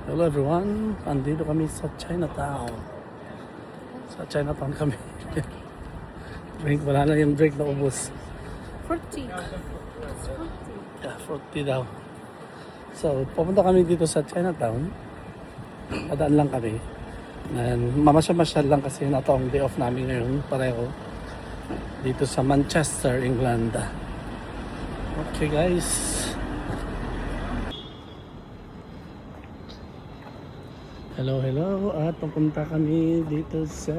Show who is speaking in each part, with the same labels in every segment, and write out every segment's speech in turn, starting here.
Speaker 1: Hello everyone, andito kami sa Chinatown. Sa Chinatown kami. Drink, wala na yung drink na ubos.
Speaker 2: 40.
Speaker 1: Yeah, 40 daw. So, pupunta kami dito sa Chinatown. Padaan lang kami. And mamasyal-masyal lang kasi na ang day off namin ngayon pareho. Dito sa Manchester, England. Okay guys. Hello, hello. At pupunta kami dito sa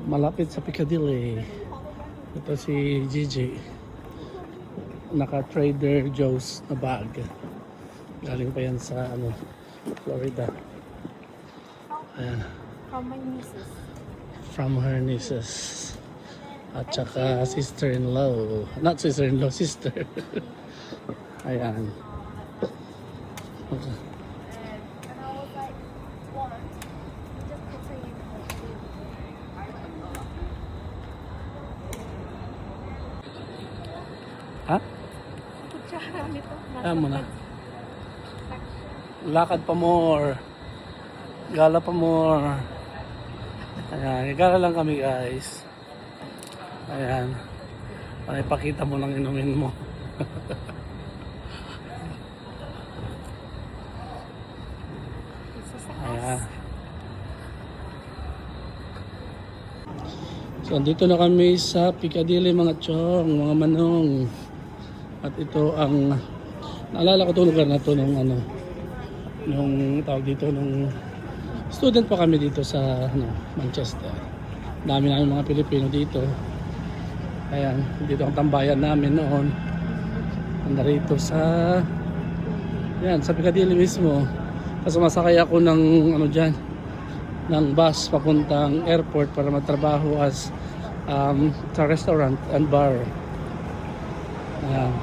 Speaker 1: malapit sa Piccadilly. Ito si Gigi. Naka Trader Joe's na bag. Galing pa yan sa Florida. Ayan.
Speaker 2: From my nieces.
Speaker 1: From her nieces. At saka sister-in-law. Not sister-in-law, sister. Ayan. Okay. Ha?
Speaker 2: Kutsara nito.
Speaker 1: Ayan mo na. Lakad pa more. Gala pa more. Ayan. Gala lang kami guys. Ayan. Ay, pakita mo lang inumin mo. Ayan. So, andito na kami sa Piccadilly mga chong, mga manong. At ito ang naalala ko itong lugar na ito nung tawag dito nung student pa kami dito sa Manchester. Dami namin mga Pilipino dito. Ayan, dito ang tambayan namin noon. Anda rito sa sa Piccadilly mismo. Kasi masakay ako ng ng bus papuntang airport para magtrabaho as sa restaurant and bar. Ayan.